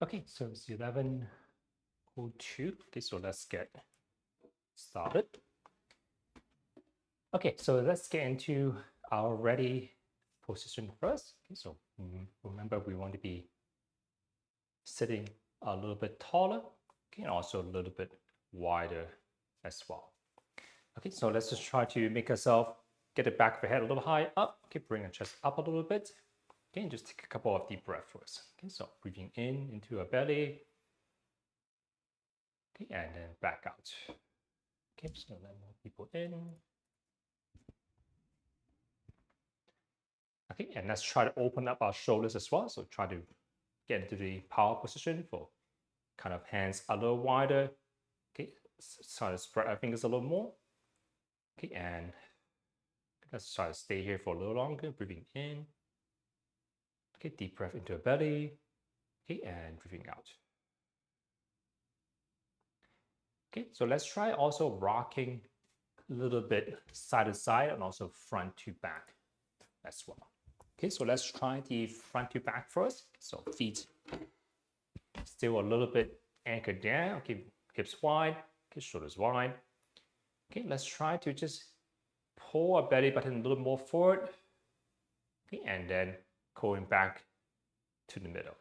Okay, so it's 11:02. Okay, so let's get started. Okay, so let's get into our ready position first. Okay, so remember we want to be sitting a little bit taller, okay, and also a little bit wider as well. Okay, so let's just try to make ourselves get the back of the head a little high up. Okay, bring our chest up a little bit. Okay, and just take a couple of deep breaths first. Okay, so breathing in into our belly. Okay, and then back out. Okay, so let more people in. Okay, and let's try to open up our shoulders as well. So try to get into the power position for kind of hands a little wider. Okay, try to spread our fingers a little more. Okay, and let's try to stay here for a little longer, breathing in. Okay, deep breath into your belly. Okay, and breathing out. Okay, so let's try also rocking a little bit side to side and also front to back as well. Okay, so let's try the front to back first. So feet still a little bit anchored down. Okay, hips wide, okay, shoulders wide. Okay, let's try to just pull our belly button a little more forward. Okay, and then going back to the middle.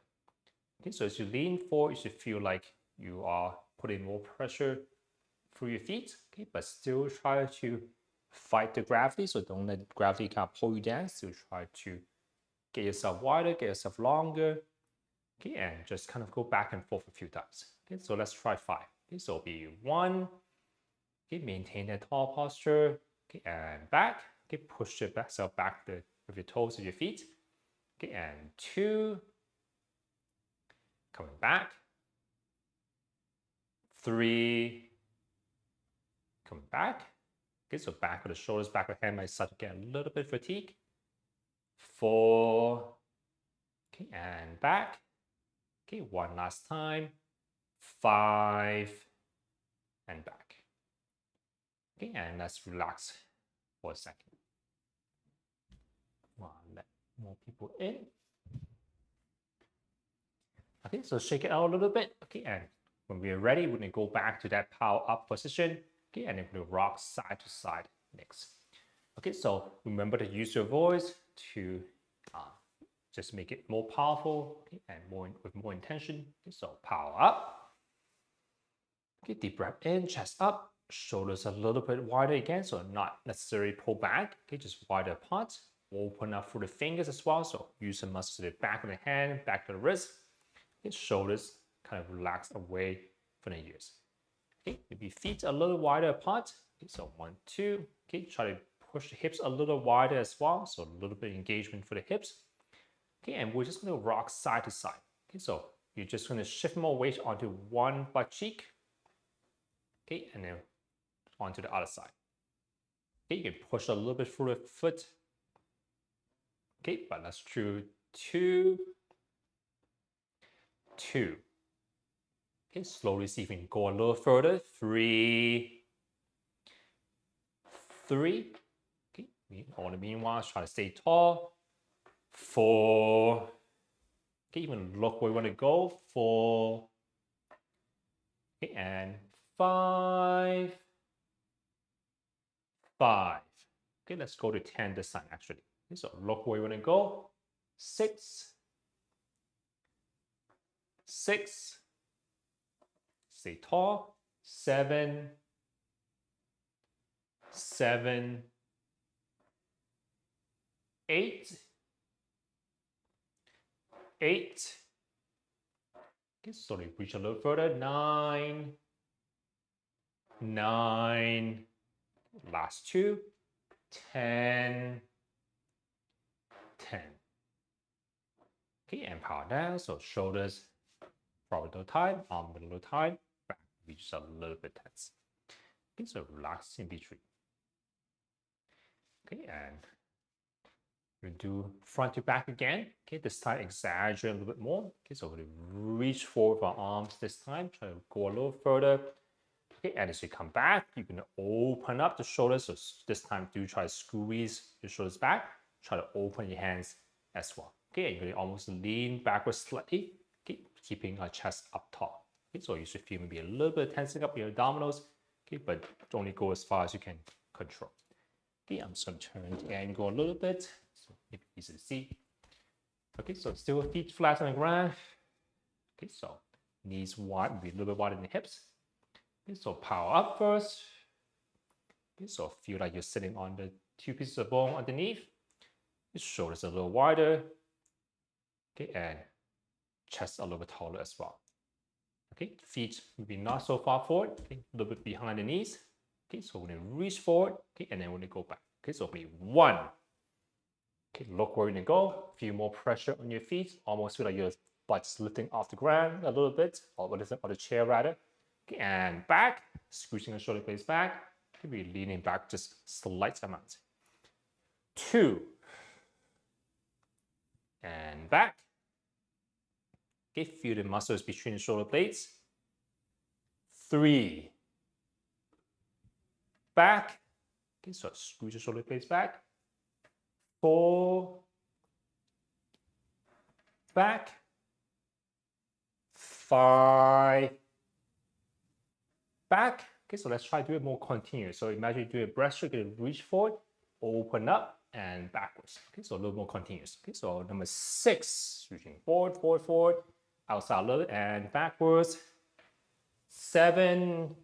Okay, so as you lean forward, you should feel like you are putting more pressure through your feet. Okay, but still try to fight the gravity. So don't let gravity kind of pull you down. Still try to get yourself wider, get yourself longer. Okay, and just kind of go back and forth a few times. Okay, so let's try 5. Okay, so it'll be 1. Okay, maintain that tall posture. Okay, and back. Okay, push yourself back with your toes of your feet. Okay, and 2. Coming back. 3. Coming back. Okay, so back of the shoulders, back of the hand might start to get a little bit fatigued. 4. Okay, and back. Okay, one last time. 5. And back. Okay, and let's relax for a second. Let more people in. Okay, so shake it out a little bit. Okay, and when we're ready, we're gonna go back to that power up position. Okay, and then we're gonna rock side to side next. Okay, so remember to use your voice to just make it more powerful, okay, and with more intention. Okay, so power up. Okay, deep breath in, chest up, shoulders a little bit wider again, so not necessarily pull back. Okay, just wider apart. Open up through the fingers as well. So use the muscles to the back of the hand, back of the wrist. Okay, shoulders kind of relax away from the ears. Okay, maybe feet a little wider apart. Okay, so 1, 2. Okay, try to push the hips a little wider as well. So a little bit of engagement for the hips. Okay, and we're just going to rock side to side. Okay, so you're just going to shift more weight onto one butt cheek. Okay, and then onto the other side. Okay, you can push a little bit through the foot. Okay, but let's do 2, 2. Okay, slowly see if we can go a little further. 3, 3. Okay, on the meanwhile, try to stay tall. 4. Okay, even look where we want to go. 4. Okay, and 5. 5. Okay, let's go to 10 this time actually. Okay, so look where you want to go. 6. 6. Stay tall. 7. 7. 8. 8. Okay, slowly reach a little further. 9. 9. Last 2. 10. 10. Okay, and power down. So shoulders forward a little tight, arm a little tight, back reach a little bit tense. Okay, so relax in between. Okay, and we do front to back again. Okay, this time exaggerate a little bit more. Okay, so we're going to reach forward with our arms this time, try to go a little further. Okay, and as you come back, you're going to open up the shoulders. So this time, do try to squeeze your shoulders back. Try to open your hands as well. Okay, and you're going to almost lean backwards slightly. Okay, keeping our chest up tall. Okay, so you should feel maybe a little bit of tensing up your abdominals, okay, but only go as far as you can control. Okay, I'm just going to turn the angle a little bit, so maybe easy to see. Okay, so still feet flat on the ground. Okay, so knees wide, maybe a little bit wider than the hips. Okay, so power up first. Okay, so feel like you're sitting on the 2 pieces of bone underneath. Your shoulders a little wider. Okay, and chest a little bit taller as well. Okay, feet maybe not so far forward, okay, a little bit behind the knees. Okay, so we're gonna reach forward, okay, and then we're gonna go back. Okay, so maybe 1. Okay, look where you're gonna go. Feel more pressure on your feet. Almost feel like your butt's lifting off the ground a little bit, or the chair rather. Okay, and back, squeezing the shoulder blades back. Okay, we're leaning back just slight amount. 2. And back. Okay, feel the muscles between the shoulder blades. 3. Back. Okay, so squeeze the shoulder blades back. 4. Back. 5. Back. Okay, so let's try to do it more continuous. So imagine you do a breaststroke, you reach forward, open up, and backwards. Okay, so a little more continuous. Okay, so number 6, reaching forward, forward, forward, outside a little, and backwards. 7.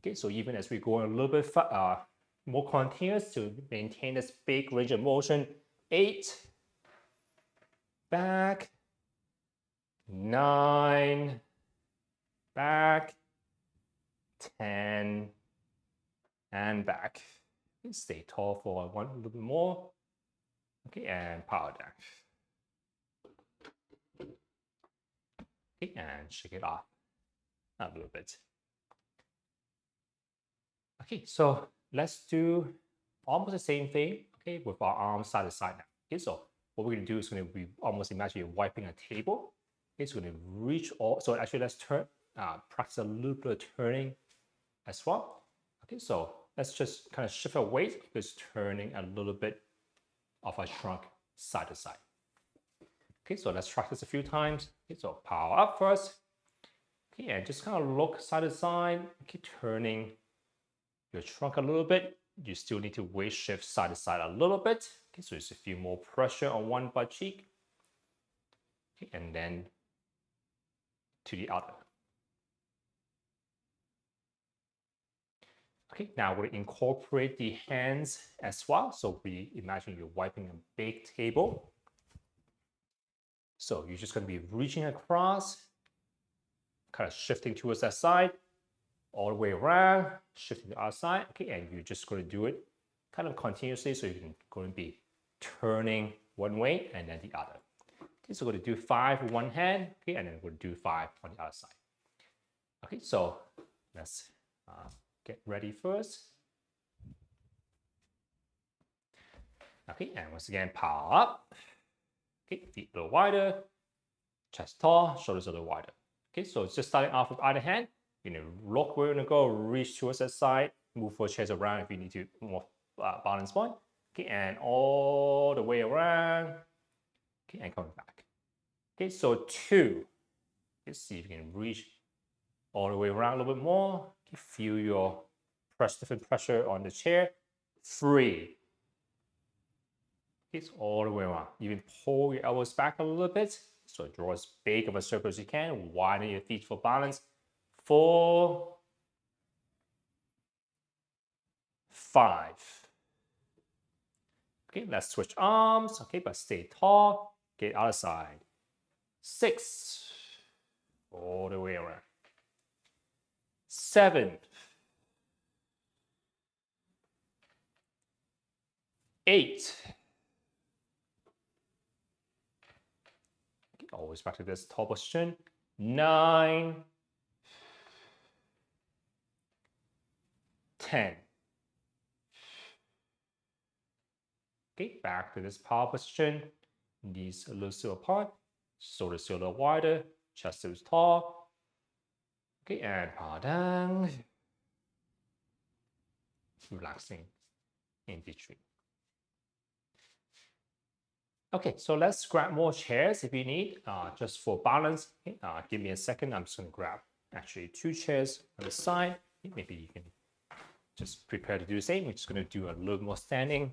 Okay, so even as we go a little bit more continuous to maintain this big range of motion. 8. Back. 9. Back. 10. And back. Okay, stay tall for a little bit more. Okay, and power down. Okay, and shake it off a little bit. Okay, so let's do almost the same thing, okay, with our arms side to side now. Okay, so what we're gonna do is gonna be almost imagine you're wiping a table. Okay, so we're gonna reach all, so actually let's practice a little bit of turning as well. Okay, so let's just kind of shift our weight, just turning a little bit of our trunk side to side. Okay, so let's practice a few times. Okay, so power up first. Okay, and just kind of look side to side. Okay, turning your trunk a little bit. You still need to weight shift side to side a little bit. Okay, so just a few more pressure on one butt cheek. Okay, and then to the other. Okay, now we're going to incorporate the hands as well. So we imagine you're wiping a big table. So you're just going to be reaching across, kind of shifting towards that side, all the way around, shifting to the other side. Okay, and you're just going to do it kind of continuously. So you're going to be turning one way and then the other. Okay, so we're going to do 5 with one hand. Okay, and then we're going to do 5 on the other side. Okay, so let's get ready first. Okay, and once again, power up. Okay, feet a little wider, chest tall, shoulders a little wider. Okay, so it's just starting off with either hand. You're gonna look where you're gonna go, reach towards that side, move 4 chairs around if you need to more balance point. Okay, and all the way around. Okay, and coming back. Okay, so 2. Let's see if you can reach all the way around a little bit more. Okay, feel your different pressure on the chair. 3. Okay, so all the way around. Even pull your elbows back a little bit. So draw as big of a circle as you can. Widen your feet for balance. 4. 5. Okay, let's switch arms. Okay, but stay tall. Okay, other side. 6. All the way around. 7. 8. Okay, always back to this tall position. 9. 10. Okay, back to this power position. Knees a little still apart. Shoulders still a little wider. Chest is tall. Okay, and power down. Relaxing in between. Okay, so let's grab more chairs if you need, just for balance. Okay, give me a second. I'm just going to grab actually 2 chairs on the side. Okay, maybe you can just prepare to do the same. We're just going to do a little more standing.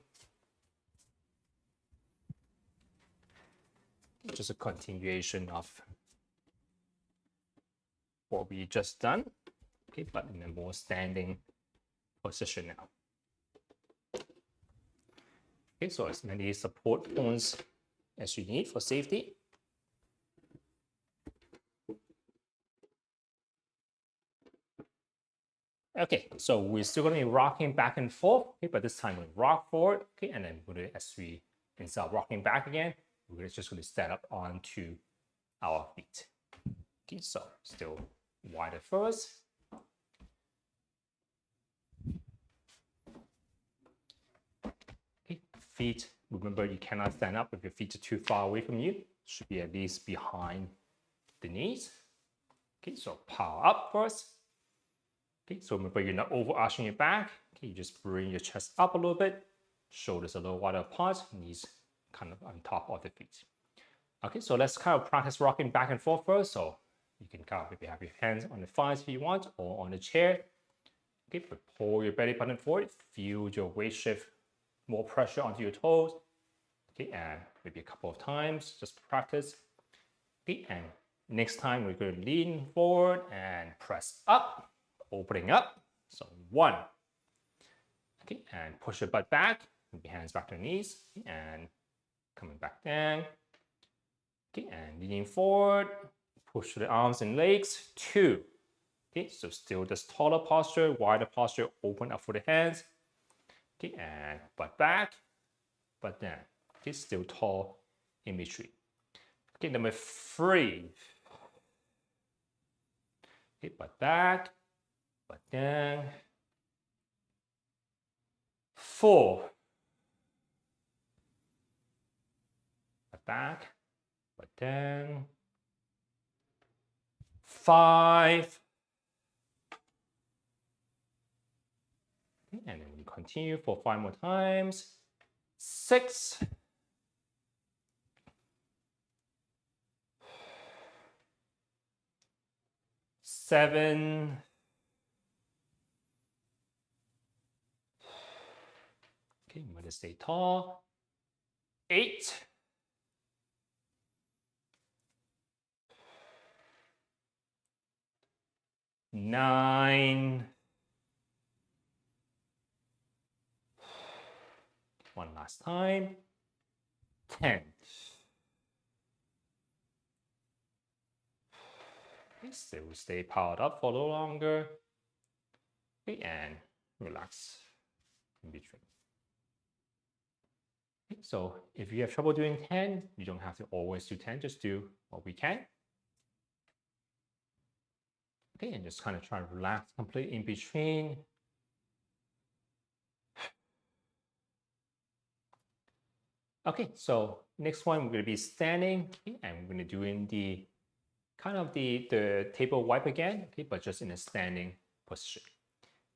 Just a continuation of what we just done. Okay, but in a more standing position now. Okay, so as many support points as you need for safety. Okay, so we're still going to be rocking back and forth, okay, but this time we rock forward, okay, and then we're going to, as we instead of rocking back again, we're just going to stand up onto our feet. Okay, so still wider first. Okay, feet, remember you cannot stand up if your feet are too far away from you. Should be at least behind the knees. Okay, so power up first. Okay, so remember you're not over arching your back. Okay, you just bring your chest up a little bit, shoulders a little wider apart, knees kind of on top of the feet. Okay, so let's kind of practice rocking back and forth first. So you can kind of maybe have your hands on the thighs if you want, or on the chair. Okay, but pull your belly button forward, feel your weight shift, more pressure onto your toes. Okay, and maybe a couple of times, just practice. Okay, and next time we're going to lean forward and press up, opening up. So 1. Okay, and push your butt back, maybe hands back to the knees, and coming back down. Okay, and leaning forward, push the arms and legs. 2. Okay, so still this taller posture, wider posture, open up for the hands. Okay, and butt back, butt down. Okay, still tall in between. Okay, number 3. Okay, butt back, butt down. 4. Butt back, butt down. 5. And then we continue for 5 more times. 6. 7. Okay, I'm going to stay tall. 8. 9. One last time. 10. Okay, still stay powered up for a little longer. Okay, and relax in between. Okay, so if you have trouble doing 10, you don't have to always do 10, just do what we can. Okay, and just kind of try to relax completely in between. Okay, so next one, we're going to be standing, okay, and we're going to do in the kind of the table wipe again, okay, but just in a standing position.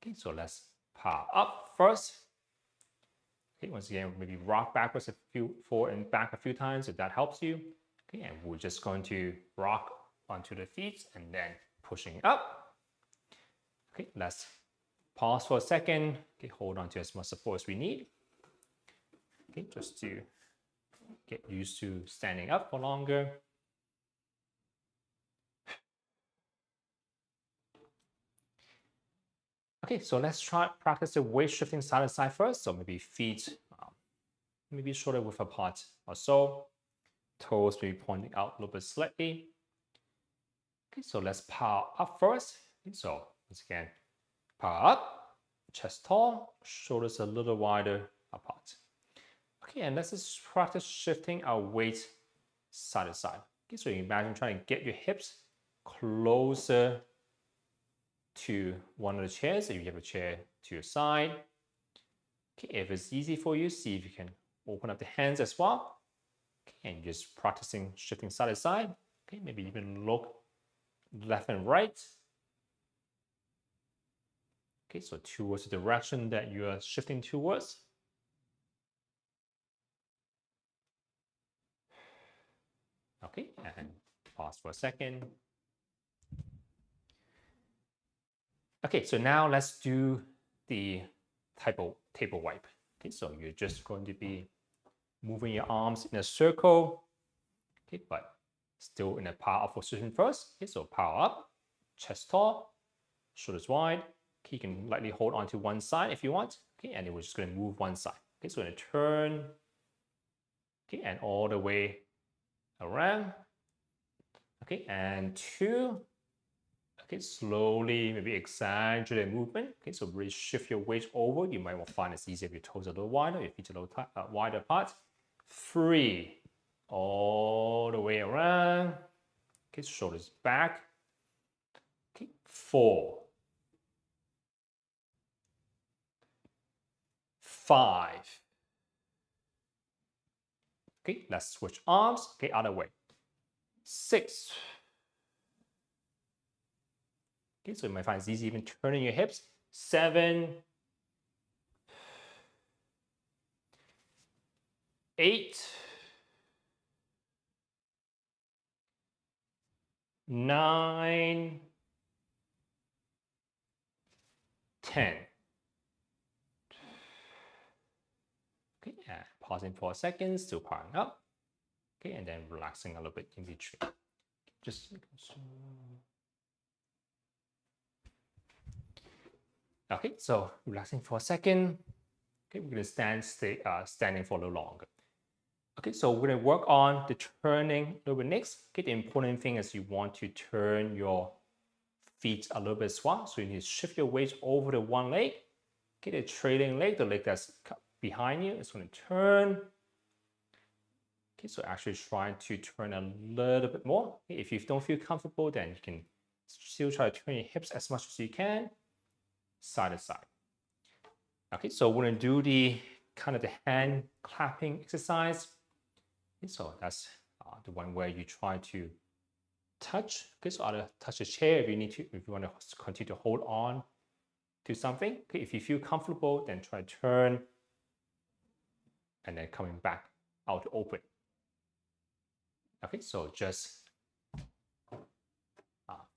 Okay, so let's power up first. Okay, once again, maybe rock backwards forward and back a few times if that helps you. Okay, and we're just going to rock onto the feet and then pushing up. Okay, let's pause for a second. Okay, hold on to as much support as we need. Okay, just to get used to standing up for longer. Okay, so let's try practice the weight shifting side to side first. So maybe feet maybe shoulder width apart or so. Toes maybe pointing out a little bit slightly. Okay, so let's power up first. Okay, so once again, power up, chest tall, shoulders a little wider apart. Okay, and let's just practice shifting our weight side to side. Okay, so you imagine trying to get your hips closer to one of the chairs. If you have a chair to your side. Okay, if it's easy for you, see if you can open up the hands as well. Okay, and just practicing shifting side to side. Okay, maybe even look left and right. Okay, so towards the direction that you are shifting towards. Okay, and pause for a second. Okay, so now let's do the table wipe. Okay, so you're just going to be moving your arms in a circle. Okay, but still in a power up position first. Okay, so power up, chest tall, shoulders wide. Okay, you can lightly hold on to one side if you want. Okay, and then we're just going to move one side. Okay, so we're going to turn. Okay, and all the way around. Okay, and 2. Okay, slowly, maybe exaggerate the movement. Okay, so really shift your weight over. You might find it's easier if your toes are a little wider, your feet are a little wider apart. 3, all the way around. Okay, shoulders back. Okay, 4, 5. Okay, let's switch arms. Okay, other way. 6. Okay, so you might find it's easy even turning your hips. 7, 8, 9, 10. Okay, and pausing for a second, still powering up. Okay, and then relaxing a little bit in between. Just okay, so relaxing for a second. Okay, we're gonna standing for a little longer. Okay, so we're gonna work on the turning a little bit next. Okay, the important thing is you want to turn your feet a little bit as well. So you need to shift your weight over to one leg. Okay, the trailing leg, the leg that's behind you, is going to turn. Okay, so actually trying to turn a little bit more. Okay, if you don't feel comfortable, then you can still try to turn your hips as much as you can, side to side. Okay, so we're going to do the kind of the hand clapping exercise. Okay, so that's the one where you try to touch. Okay, so either touch the chair if you want to continue to hold on to something. Okay, if you feel comfortable, then try to turn and then coming back out open. Okay, so just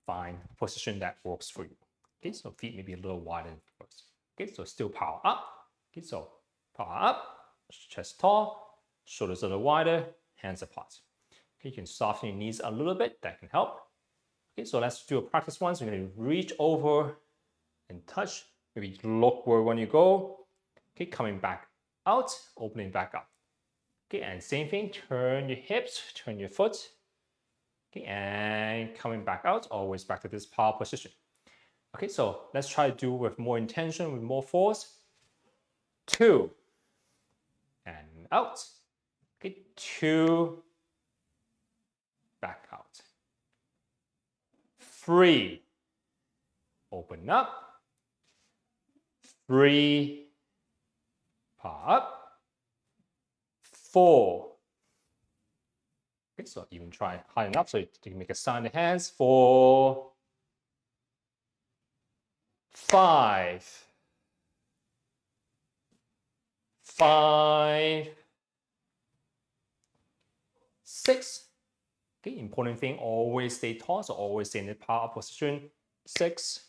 find position that works for you. Okay, so feet maybe a little wider first. Okay, so still power up. Okay, so power up, chest tall, shoulders a little wider, hands apart. Okay, you can soften your knees a little bit, that can help. Okay, so let's do a practice one. So you're going to reach over and touch, maybe look where when you go. Okay, coming back out, opening back up. Okay, and same thing, turn your hips, turn your foot. Okay, and coming back out, always back to this power position. Okay, so let's try to do with more intention, with more force. 2, and out. Okay, 2, back out. 3, open up. 3, power up. 4. Okay, so even try high enough so you can make a sign in the hands. 4, 5, 5, 6. Okay, important thing, always stay tall, so always stay in the power position. 6,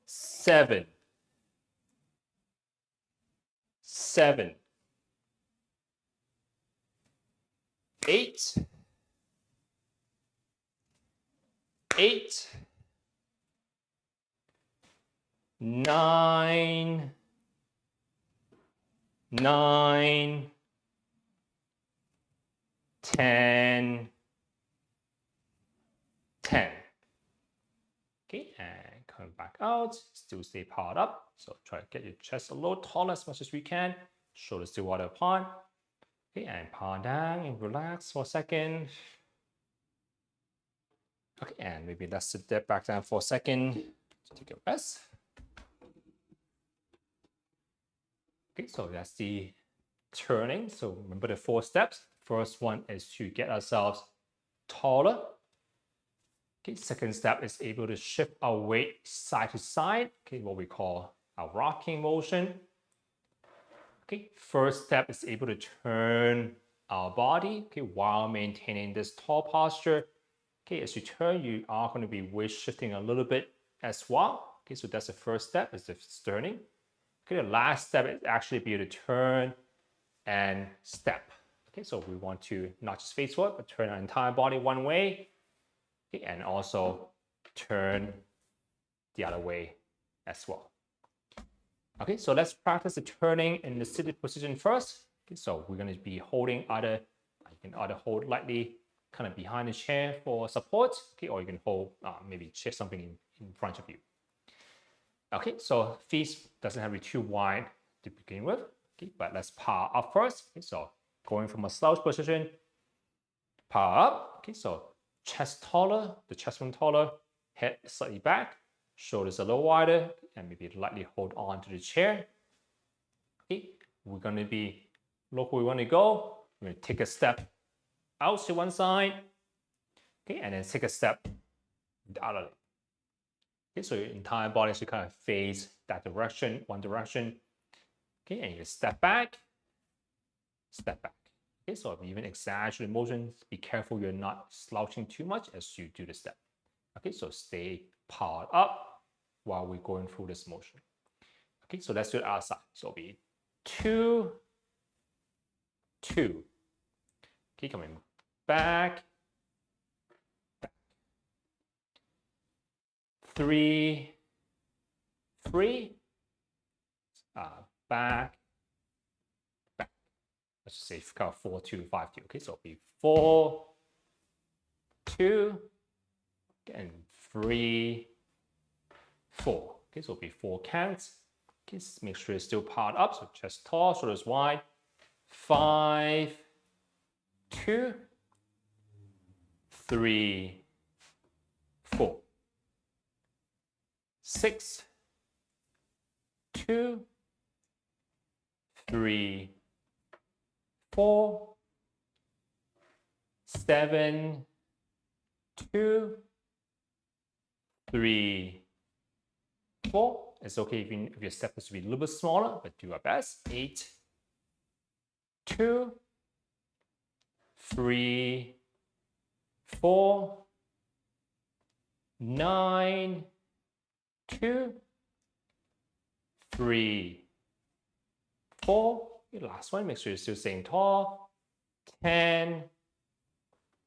7, 7, 8, 8, 9, 9, 10, 10. Okay, and coming back out, still stay powered up. So try to get your chest a little taller as much as we can. Shoulders still wide apart. Okay, and power down and relax for a second. Okay, and maybe let's sit that back down for a second to take a rest. Okay, so that's the turning. So remember the 4 steps. First one is to get ourselves taller. Okay, second step is able to shift our weight side to side. Okay, what we call our rocking motion. Okay, first step is able to turn our body, okay, while maintaining this tall posture. Okay, as you turn, you are going to be waist shifting a little bit as well. Okay, so that's the first step, is the turning. Okay, the last step is actually be able to turn and step. Okay, so we want to not just face forward, but turn our entire body one way. Okay, and also turn the other way as well. Okay, so let's practice the turning in the seated position first. Okay, so we're going to be holding either, you can either hold lightly kind of behind the chair for support, okay, or you can hold maybe shift something in front of you. Okay, so feet doesn't have to be too wide to begin with, okay, but let's power up first. Okay, so going from a slouch position, power up. Okay, so chest taller, the chest bone taller, head slightly back, shoulders a little wider, and maybe lightly hold on to the chair. Okay, we're going to be, look where we want to go. We're going to take a step out to one side, okay, and then take a step the other leg. Okay, so your entire body should kind of face that direction, one direction. Okay, and you step back, step back. Okay, so if you even exaggerate motion, be careful you're not slouching too much as you do the step. Okay, so stay powered up while we're going through this motion. Okay, so let's do it outside. So it'll be 2, 2. Okay, coming back, back. 3, 3. Back, back. Let's just say kind of 4, 2, 5, 2. Okay, so it'll be 4, 2, and 3, 4. Okay, so it'll be 4 counts. Okay, make sure it's still powered up. So chest tall, shoulders wide. 5, 2, 3, 4. 6, 2, 3, 4. 7, 2, 3, 4. It's okay if your step is to be a little bit smaller, but do our best. 8, 2, 3, 4, 9, 2, 3, 4. Okay, last one, make sure you're still staying tall. 10,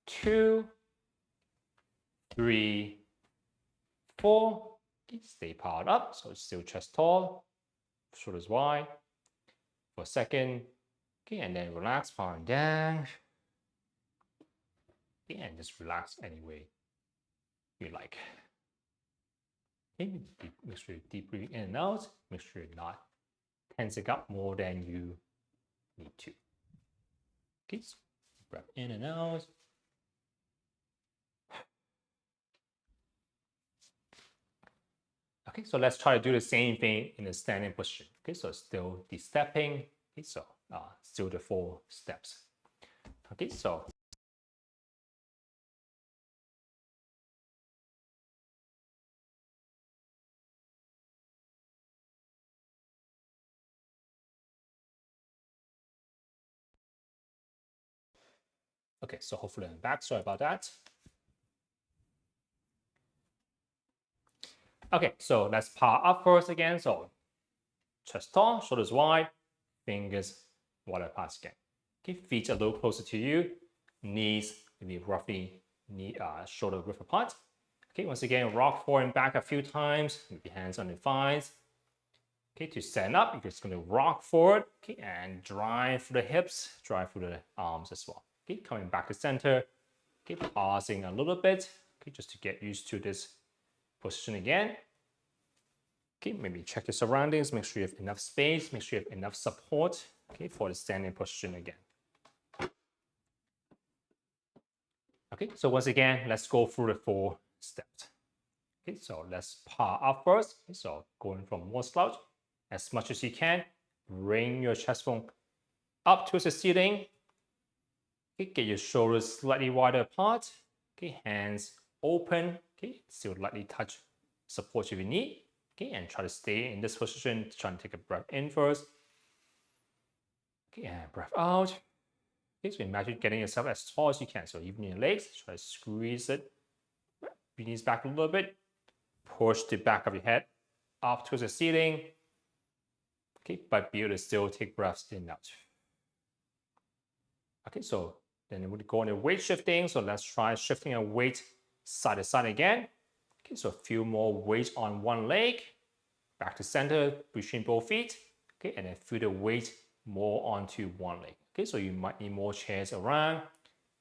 2, 3, 4. Okay, stay powered up, so it's still chest tall, shoulders wide for a second. Okay, and then relax, powering down. Okay, and just relax any way you like. Okay, make sure you're deep breathing in and out. Make sure you're not tensing up more than you need to. Okay, so breath in and out. Okay, so let's try to do the same thing in a standing position. Okay, so still the stepping. Okay, so still the 4 steps. Okay, so okay, so hopefully I'm back. Sorry about that. Okay, so let's power up first again. So chest tall, shoulders wide, fingers wide apart again. Okay, feet a little closer to you, knees maybe roughly shoulder width apart. Okay, once again, rock forward and back a few times, maybe hands on the thighs. Okay, to stand up, you're just going to rock forward, okay, and drive through the hips, drive through the arms as well. Okay, coming back to center, okay, pausing a little bit, okay, just to get used to this position again. Okay, maybe check your surroundings, make sure you have enough space, make sure you have enough support, okay, for the standing position again. Okay, so once again, let's go through the 4 steps. Okay, so let's power up first. Okay, so going from more slouch as much as you can, bring your chest bone up towards the ceiling. Okay, get your shoulders slightly wider apart. Okay, hands open. Okay, still lightly touch support if you need. Okay, and try to stay in this position. Try and take a breath in first. Okay, and breath out. Okay, so imagine getting yourself as tall as you can. So even your legs, try to squeeze it, your knees back a little bit, push the back of your head up towards the ceiling. Okay, but be able to still take breaths in and out. Okay, so then we go into weight shifting. So let's try shifting a weight side to side again. Okay, so a few more weight on one leg, back to center between both feet. Okay, and then feel the weight more onto one leg. Okay, so you might need more chairs around.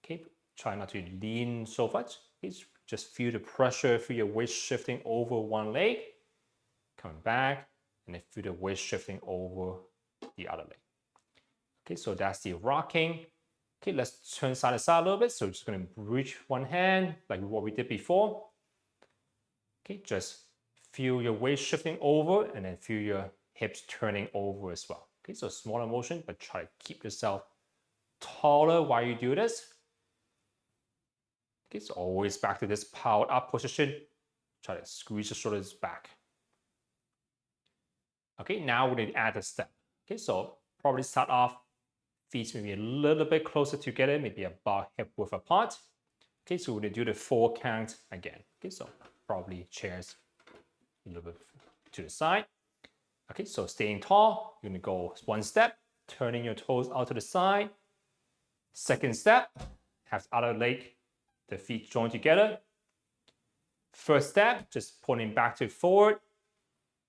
Okay, try not to lean so much. Okay, just feel the pressure, feel your weight shifting over one leg, coming back, and then feel the weight shifting over the other leg. Okay, so that's the rocking. Okay, let's turn side to side a little bit. So just going to reach one hand like what we did before. Okay, just feel your weight shifting over and then feel your hips turning over as well. Okay, so smaller motion, but try to keep yourself taller while you do this. Okay, so always back to this powered up position. Try to squeeze the shoulders back. Okay, now we're going to add a step. Okay, so probably start off feet maybe a little bit closer together, maybe about hip width apart. Okay, so we're going to do the 4 count again. Okay, so probably chairs a little bit to the side. Okay, so staying tall, you're going to go one step, turning your toes out to the side. Second step, have the other leg, the feet joined together. First step, just pointing back to forward.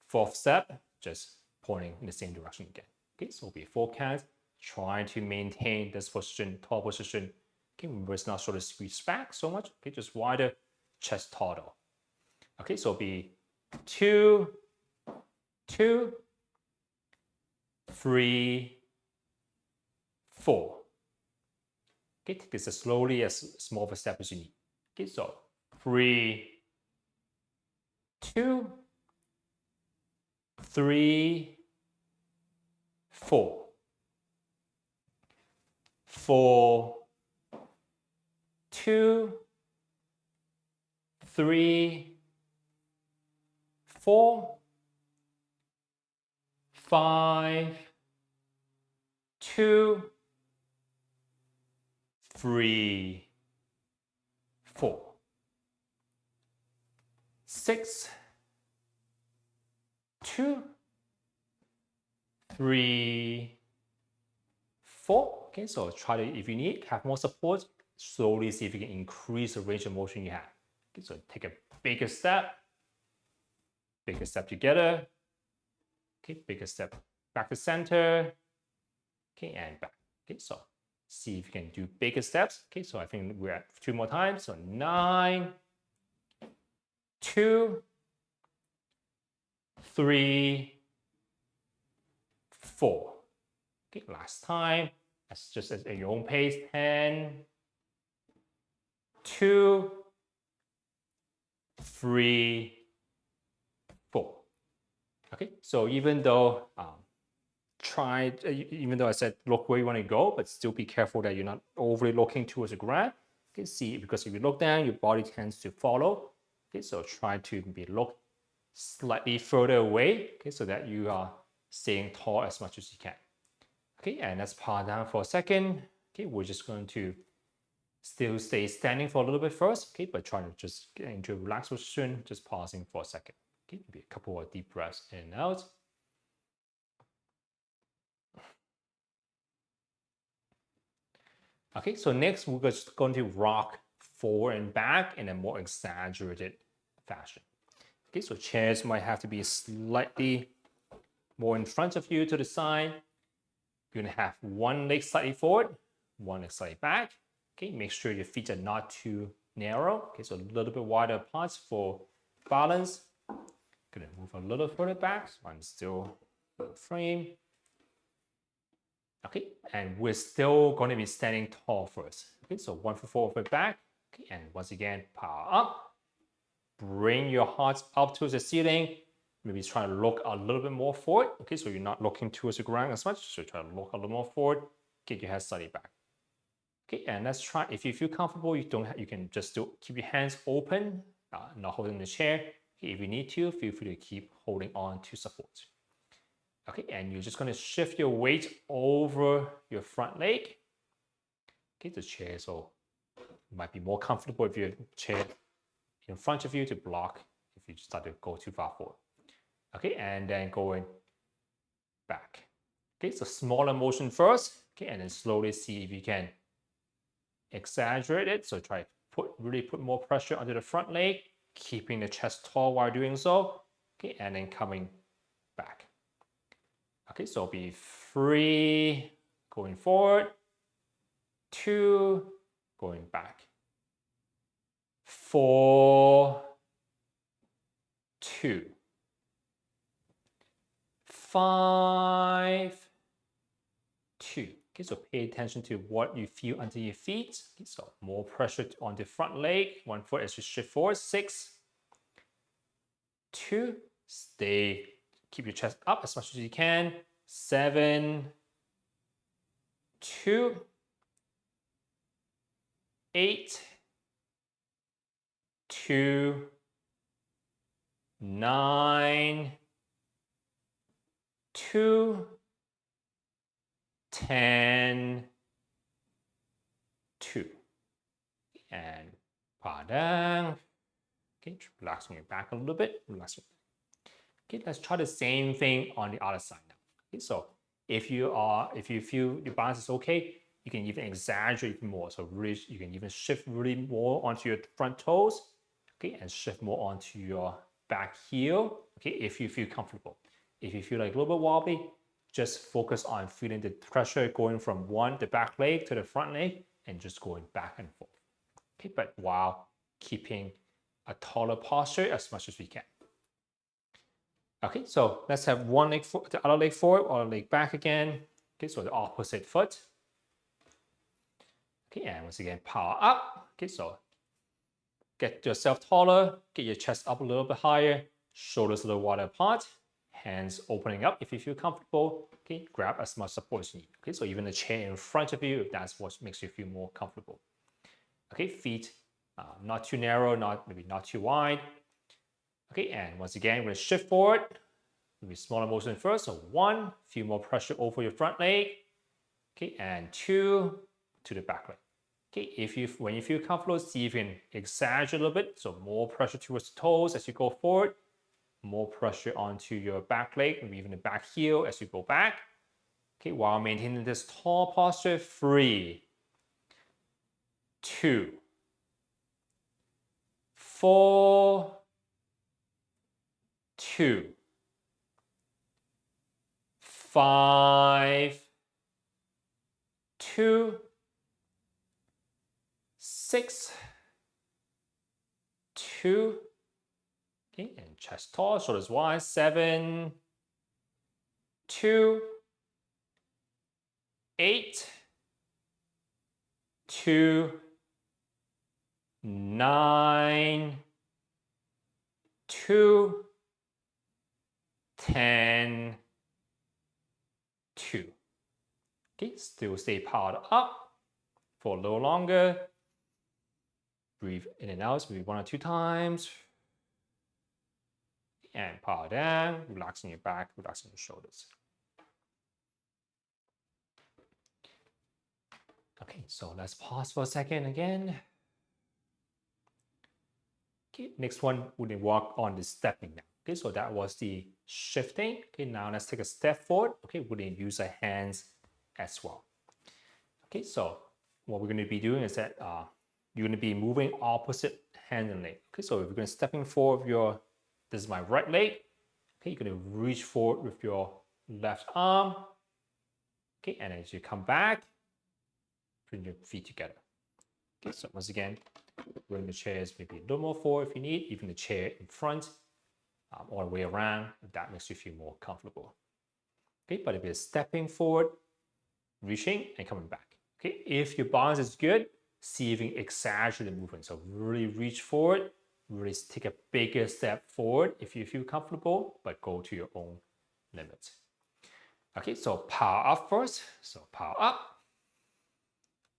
Fourth step, just pointing in the same direction again. Okay, so it'll be 4 counts, trying to maintain this position, tall position. Okay, remember it's not sort of squeezed back so much. Okay, just wider, chest taut. Okay, so it'll be 2, 2, 3, 4. Okay, take this as slowly as small of a step as you need. Okay, so 3, 2, 3, 4. 4, 2, 3, 4, 5, 2, 3, 4, 6, 2, 3, 4. Okay, so try to, if you need, have more support, slowly see if you can increase the range of motion you have. Okay, so take a bigger step together. Okay, bigger step back to center. Okay, and back. Okay, so see if you can do bigger steps. Okay, so I think we're at 2 more times. So 9, 2, 3, 4. Okay, last time. That's just at your own pace. 10, 2, 3, 4. Okay, so even though even though I said look where you want to go, but still be careful that you're not overly looking towards the ground. Okay, see, because if you look down, your body tends to follow. Okay, so try to be look slightly further away. Okay, so that you are staying tall as much as you can. Okay, and let's power down for a second. Okay, we're just going to still stay standing for a little bit first. Okay, but try to just get into a relaxed position, just pausing for a second. Okay, maybe a couple of deep breaths in and out. Okay, so next we're just going to rock forward and back in a more exaggerated fashion. Okay, so chairs might have to be slightly more in front of you to the side. You're gonna have one leg slightly forward, one leg slightly back. Okay, make sure your feet are not too narrow. Okay, so a little bit wider apart for balance. Gonna move a little further back, so I'm still in the frame. Okay, and we're still going to be standing tall first. Okay, so 1 foot forward, foot back. Okay, and once again, power up. Bring your heart up towards the ceiling. Maybe try to look a little bit more forward. Okay, so you're not looking towards the ground as much. So try to look a little more forward. Get your head slightly back. Okay, and let's try. If you feel comfortable, you can just still keep your hands open, not holding the chair. Okay, if you need to, feel free to keep holding on to support. Okay, and you're just going to shift your weight over your front leg. Okay, the chair, so it might be more comfortable if your chair in front of you to block if you start to go too far forward. Okay, and then going back. Okay, so smaller motion first. Okay, and then slowly see if you can exaggerate it. So try really put more pressure onto the front leg, keeping the chest tall while doing so. Okay, and then coming back. Okay, so be 3, going forward, 2, going back, 4, 2, 5, 2. Okay, so pay attention to what you feel under your feet. Okay, so more pressure on the front leg. 1 foot as you shift forward. 6, 2. Stay. Keep your chest up as much as you can. 7, 2, 8, 2, 9, 2, 10, 2. And power down. Okay, relaxing your back a little bit. Relax your back. Okay, let's try the same thing on the other side now. Okay, so if you feel your balance is okay, you can even exaggerate even more. So really, you can even shift really more onto your front toes. Okay, and shift more onto your back heel. Okay, if you feel comfortable. If you feel like a little bit wobbly, just focus on feeling the pressure going from the back leg to the front leg and just going back and forth. Okay, but while keeping a taller posture as much as we can. Okay, so let's have one leg forward, the other leg forward, other leg back again. Okay, so the opposite foot. Okay, and once again, power up. Okay, so get yourself taller, get your chest up a little bit higher, shoulders a little wider apart, hands opening up if you feel comfortable. Okay, grab as much support as you need. Okay, so even the chair in front of you if that's what makes you feel more comfortable. Okay, feet not too narrow, maybe not too wide. Okay, and once again, we're gonna shift forward. Maybe smaller motion first. So 1, feel more pressure over your front leg. Okay, and 2 to the back leg. Okay, when you feel comfortable, see if you can exaggerate a little bit. So more pressure towards the toes as you go forward. More pressure onto your back leg, maybe even the back heel as you go back. Okay, while maintaining this tall posture. 3, 2, 4, 2, 5, 2, 6, 2. Okay, and chest tall, shoulders wide. 7, 2, 8, 2, 9, 2, 10, 2. Okay, still stay powered up for a little longer. Breathe in and out, maybe 1 or 2 times. And power down, relaxing your back, relaxing your shoulders. Okay, so let's pause for a second again. Okay, next one, we're gonna work on the stepping now. Okay, so that was the shifting. Okay, now let's take a step forward. Okay, we're gonna use our hands as well. Okay, so what we're gonna be doing is that you're gonna be moving opposite hand and leg. Okay, so if you're gonna stepping forward this is my right leg. Okay, you're gonna reach forward with your left arm. Okay, and as you come back, bring your feet together. Okay, so once again, bring the chairs maybe a little more forward if you need, even the chair in front, all the way around, if that makes you feel more comfortable. Okay, but if you're stepping forward, reaching and coming back. Okay, if your balance is good, see if you can exaggerate the movement. So really reach forward, really take a bigger step forward if you feel comfortable, but go to your own limits. Okay, so power up first. So power up,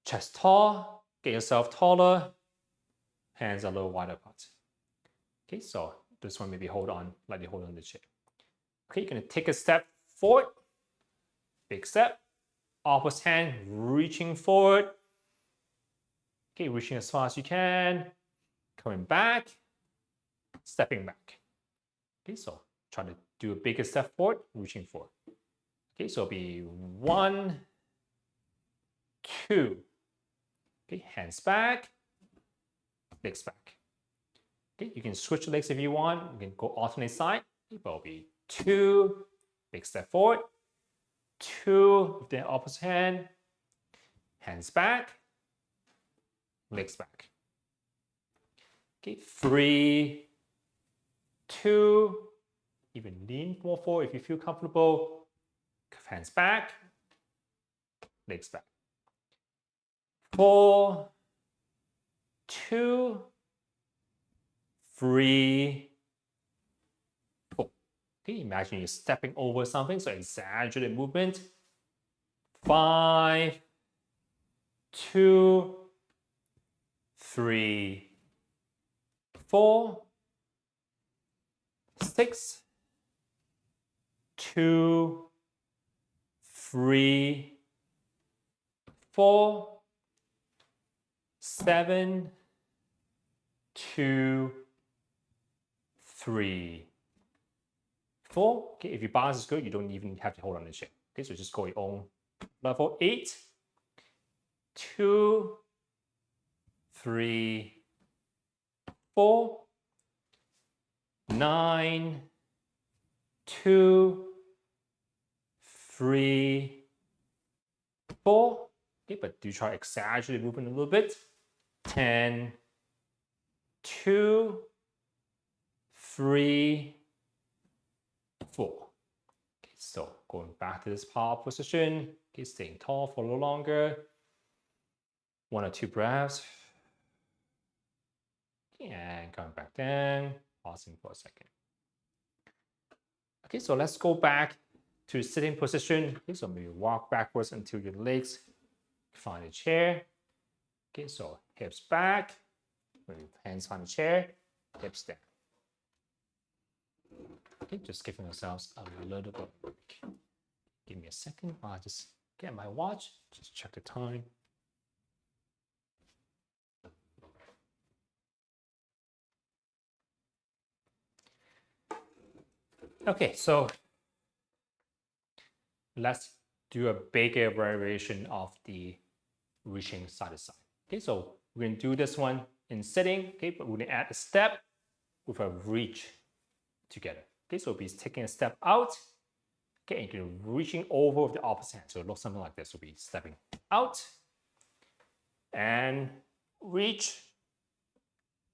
chest tall, get yourself taller, hands a little wider apart. Okay, so this one maybe lightly hold on the chair. Okay, you're gonna take a step forward, big step, opposite hand reaching forward, Okay, reaching as far as you can, coming back, stepping back. Okay, so try to do a bigger step forward, reaching forward. Okay, so it'll be 1, 2. Okay, hands back, legs back. Okay, you can switch legs if you want. You can go alternate side. But it'll be 2, big step forward, 2 with the opposite hand, hands back, legs back. Okay, 3, 2, even lean more forward if you feel comfortable. Hands back, legs back. 4, 2, 3, 4. Okay, imagine you're stepping over something, so exaggerated movement. 5, 2, 3, 4, 6, 2, 3, 4, 7, 2, 3, 4. Okay, if your balance is good, you don't even have to hold on the chair. Okay, so just go your own level. 8, 2, 3, 4, 9, 2, 3, 4. Okay, but do try to exaggerate the movement a little bit. 10, 2, 3, 4. Okay, so going back to this power position. Okay, staying tall for a little longer. 1 or 2 breaths. And coming back down, pausing for a second. Okay, so let's go back to sitting position. Okay, so maybe walk backwards until your legs find a chair. Okay, so hips back, hands on the chair, hips down. Okay, just giving ourselves a little bit of break. Give me a second. I'll just get my watch, just check the time. Okay, so let's do a bigger variation of the reaching side to side. Okay, so we're gonna do this one in sitting, okay, but we're gonna add a step with a reach together. Okay, so we'll be taking a step out, okay, and you're reaching over with the opposite hand. So it looks something like this. We'll be stepping out and reach,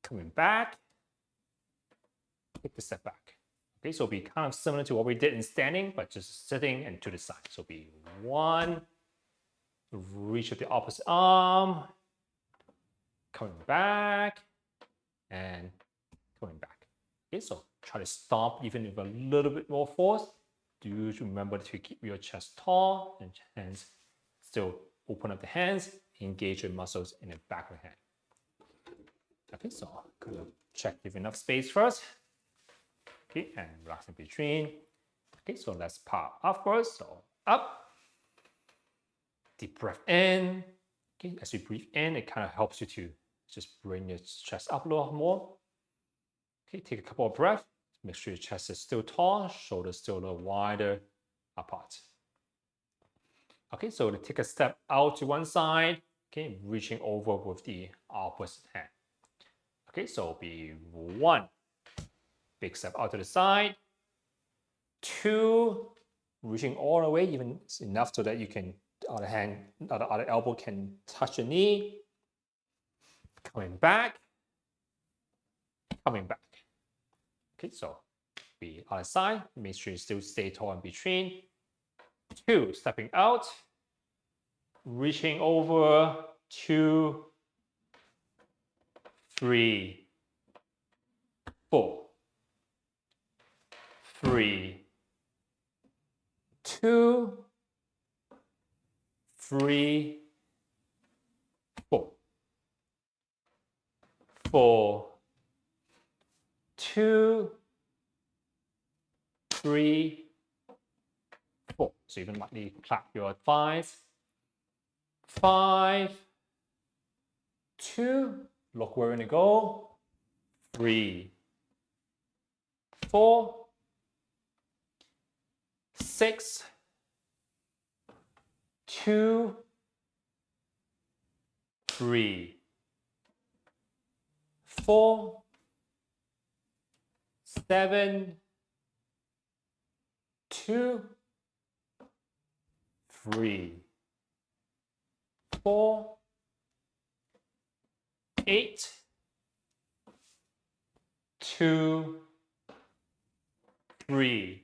coming back, take the step back. Okay, so it'll be kind of similar to what we did in standing, but just sitting and to the side. So it'll be 1, reach with the opposite arm, coming back, and coming back. Okay, so try to stop even with a little bit more force. Do remember to keep your chest tall and hands still open up the hands, engage your muscles in the back of the hand. Okay, so I'm gonna check if enough space first. Okay, and relax in between. Okay, so let's power up first. So up, deep breath in. Okay, as you breathe in, it kind of helps you to just bring your chest up a little more. Okay, take a couple of breaths. Make sure your chest is still tall, shoulders still a little wider apart. Okay, so to take a step out to one side, okay, reaching over with the opposite hand. Okay, so it'll be 1, big step out to the side. 2, reaching all the way, even enough so that you can, the other hand, the other elbow can touch your knee. Coming back, coming back. Okay, so be other side, make sure you still stay tall in between. 2, stepping out, reaching over, 2, 3, 4, 3, 2, 3, 4, 4, 2, 3, 4. So even lightly clap your thighs. 5, 2, look where we're gonna go, 3, 4, 6, 2, 3, 4, 7, 2, 3, 4, 8, 2, 3,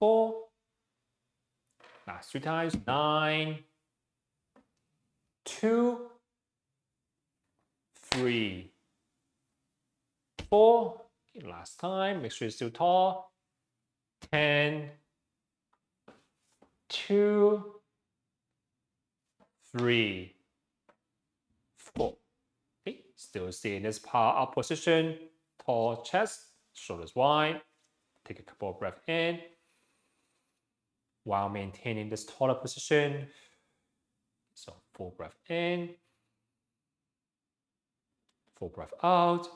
4. Last 2 times. 9, 2, 3, 4. Okay, last time. Make sure you're still tall. 10, 2, 3, 4. Okay, still stay in this power up position. Tall chest, shoulders wide. Take a couple of breaths in while maintaining this taller position. So full breath in, full breath out.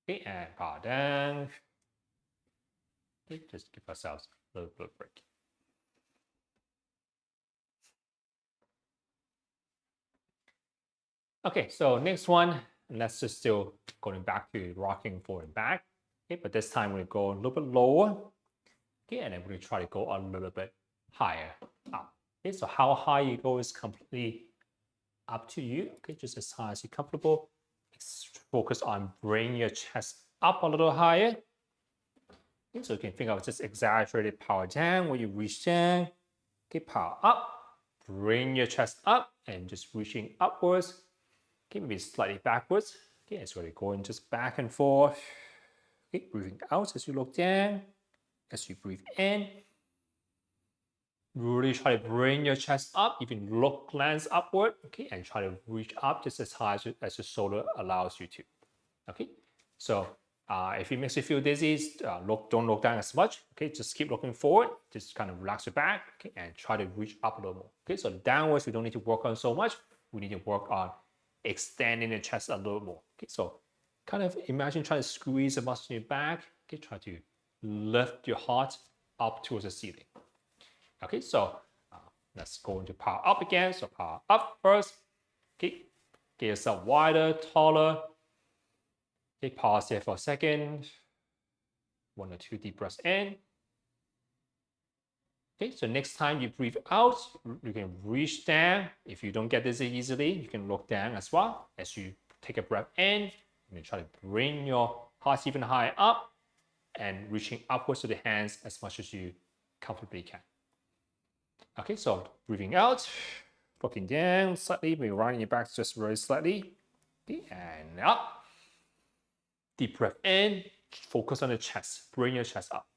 Okay, and power down. Okay, just give ourselves a little bit of break. Okay, so next one, let's just still going back to rocking forward and back. Okay, but this time we go a little bit lower. Okay, and then we're going to try to go a little bit higher up. Okay, so how high you go is completely up to you. Okay, just as high as you're comfortable. Focus on bringing your chest up a little higher. Okay, so you can think of just exaggerated power down when you reach down. Okay, power up, bring your chest up and just reaching upwards. Okay, maybe slightly backwards. Okay, it's really going just back and forth. Okay, breathing out as you look down. As you breathe in, really try to bring your chest up, even look, glance upward, okay, and try to reach up just as high as your shoulder allows you to. Okay, so if it makes you feel dizzy, don't look down as much. Okay, just keep looking forward. Just kind of relax your back, okay, and try to reach up a little more. Okay, so downwards we don't need to work on so much. We need to work on extending the chest a little more. Okay, so kind of imagine trying to squeeze the muscle in your back. Okay, try to lift your heart up towards the ceiling. Okay, so let's go into power up again. So power up first. Okay, get yourself wider, taller. Okay, pause here for a second. 1 or 2 deep breaths in. Okay, so next time you breathe out, you can reach down. If you don't get this easily, you can look down as well. As you take a breath in, you try to bring your heart even higher up and reaching upwards to the hands as much as you comfortably can. Okay, so breathing out, looking down slightly, maybe rounding your back just very slightly. Okay, and up. Deep breath in, focus on the chest, bring your chest up.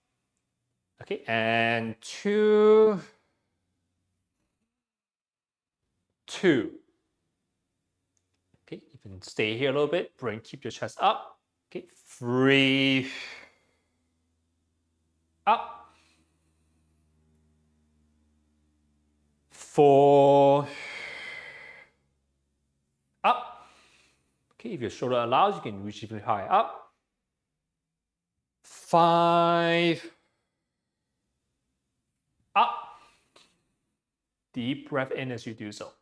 Okay, and 2, 2. Okay, you can stay here a little bit, keep your chest up. Okay, 3, up. 4, up. Okay, if your shoulder allows, you can reach even higher up. 5, up. Deep breath in as you do so.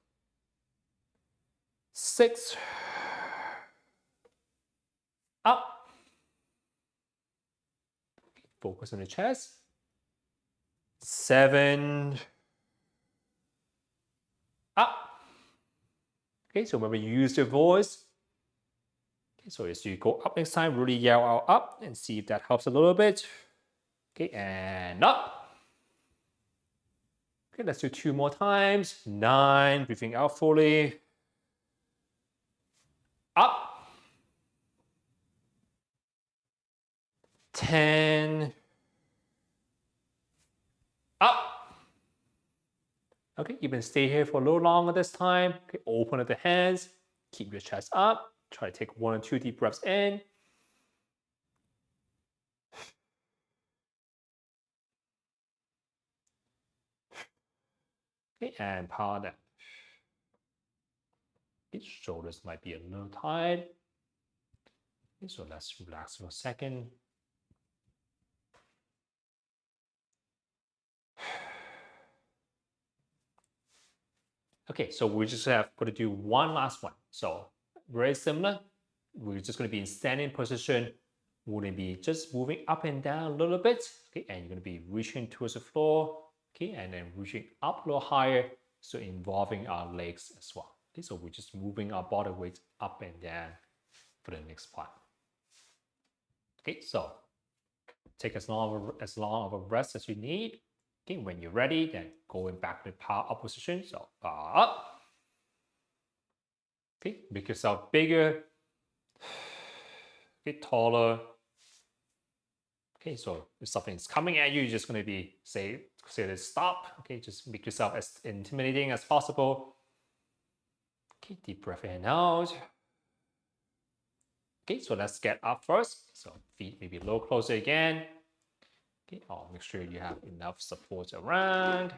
6, up. Focus on the chest. 7, up. Okay, so remember, use your voice. Okay, so as you go up next time, really yell out up and see if that helps a little bit. Okay, and up. Okay, let's do 2 more times. 9, breathing out fully. Up. 10. Up. Okay, you can stay here for a little longer this time. Okay, open up the hands. Keep your chest up. Try to take 1 or 2 deep breaths in. Okay, and power down. Okay, shoulders might be a little tight. Okay, so let's relax for a second. Okay, so we just have got to do one last one. So very similar. We're just going to be in standing position. We're going to be just moving up and down a little bit. Okay, and you're going to be reaching towards the floor. Okay, and then reaching up a little higher. So involving our legs as well. Okay, so we're just moving our body weight up and down for the next part. Okay, so take as long of a rest as you need. Okay, when you're ready, then going back to the power up position. So up. Okay, make yourself bigger, get taller. Okay, so if something's coming at you, you're just going to be say to stop. Okay, just make yourself as intimidating as possible. Okay, deep breath in and out. Okay, so let's get up first. So feet maybe a little closer again. Okay, make sure you have enough support around.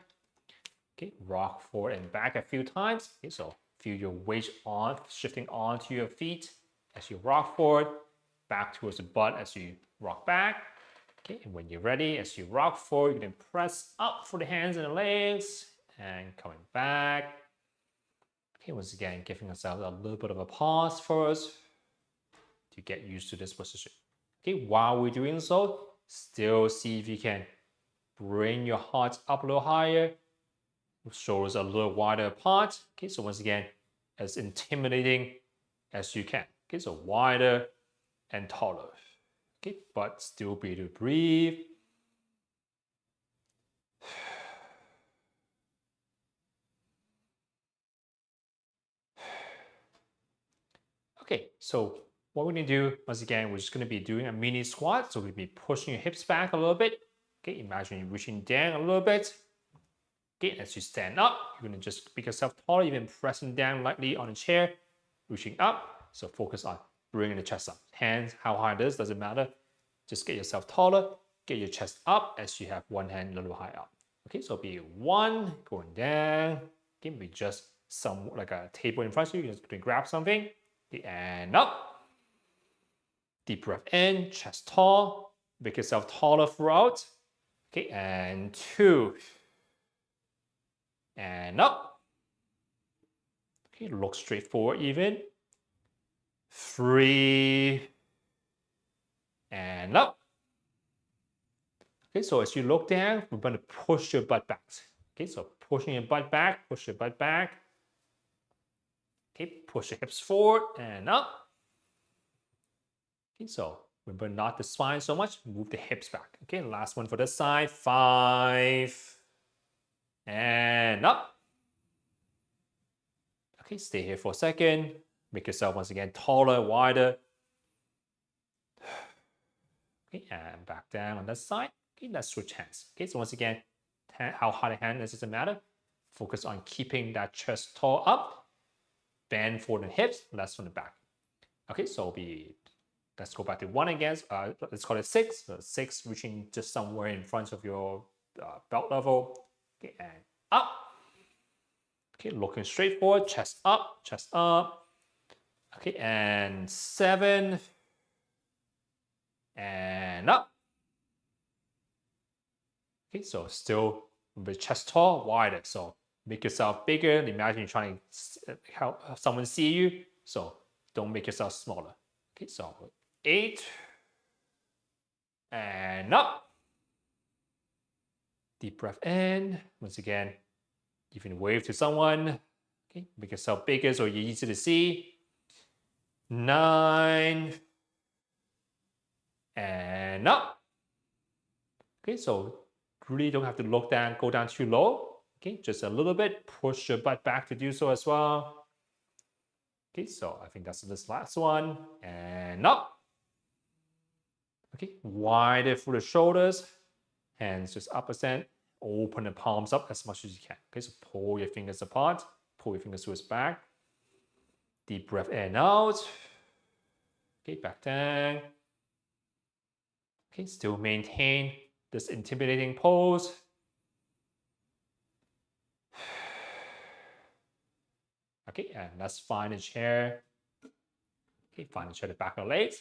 Okay, rock forward and back a few times. Okay, so feel your weight shifting onto your feet as you rock forward, back towards the butt as you rock back. Okay, and when you're ready, as you rock forward, you can press up for the hands and the legs and coming back. Okay, once again, giving ourselves a little bit of a pause first to get used to this position. Okay, while we're doing so, still see if you can bring your heart up a little higher, shoulders a little wider apart. Okay, so once again, as intimidating as you can. Okay, so wider and taller. Okay, but still be able to breathe. Okay, so what we're gonna do, once again, we're just gonna be doing a mini squat. So we'll be pushing your hips back a little bit. Okay, imagine you reaching down a little bit. Okay, as you stand up, you're gonna just make yourself taller, even pressing down lightly on a chair, reaching up. So focus on bringing the chest up. Hands, how high it is, doesn't matter. Just get yourself taller, get your chest up as you have one hand a little high up. Okay, so be one, going down. Okay, maybe just some like a table in front of you, you're just gonna grab something. Okay, and up. Deep breath in, chest tall, make yourself taller throughout. Okay, and two. And up. Okay, look straight forward even. Three. And up. Okay, so as you look down, we're going to push your butt back. Okay, so pushing your butt back, push your butt back. Okay, push your hips forward and up. Okay, so remember not the spine so much, move the hips back. Okay, last one for this side. 5. And up. Okay, stay here for a second. Make yourself once again taller, wider. Okay, and back down on that side. Okay, let's switch hands. Okay, so once again, how high the hand is doesn't matter. Focus on keeping that chest tall up. Bend for the hips, less from the back. Okay, so let's go back to 1 again. Let's call it 6. So 6 reaching just somewhere in front of your belt level. Okay, and up. Okay, looking straight forward, chest up, chest up. Okay, and 7. And up. Okay, so still the chest tall, wider. So make yourself bigger. Imagine you're trying to help someone see you. So don't make yourself smaller. Okay, so 8. And up. Deep breath in. Once again, you can wave to someone. Okay, make yourself bigger so you're easy to see. 9. And up. Okay, so really don't have to look down, go down too low. Okay, just a little bit. Push your butt back to do so as well. Okay, so I think that's this last one. And up. Okay, wider through the shoulders. Hands just up a cent. Open the palms up as much as you can. Okay, so pull your fingers apart. Pull your fingers towards back. Deep breath in and out. Okay, back down. Okay, still maintain this intimidating pose. Okay, and let's find a chair. Okay, find a chair, the back of the legs.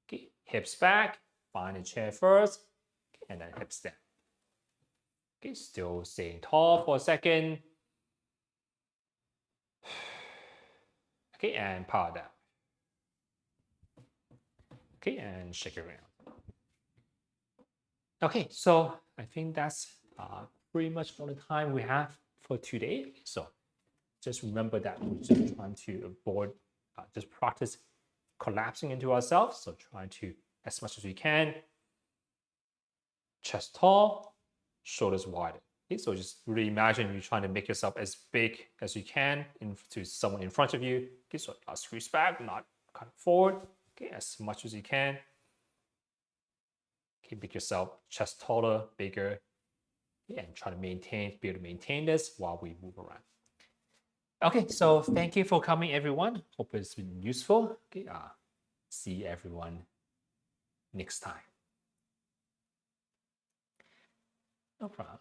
Okay, hips back, find a chair first, okay, and then hips down. Okay, still staying tall for a second. Okay, and power down. Okay, and shake it around. Okay, so I think that's pretty much all the time we have for today. So just remember that we're just trying to avoid, just practice collapsing into ourselves. So trying to, as much as we can, chest tall, shoulders wide. Okay, so just really imagine you trying to make yourself as big as you can to someone in front of you. Okay, so not squeeze back, not kind of forward. Okay, as much as you can. Okay, make yourself chest taller, bigger, and try to be able to maintain this while we move around. Okay, so thank you for coming, everyone. Hope it's been useful. Okay, see everyone next time. No problem.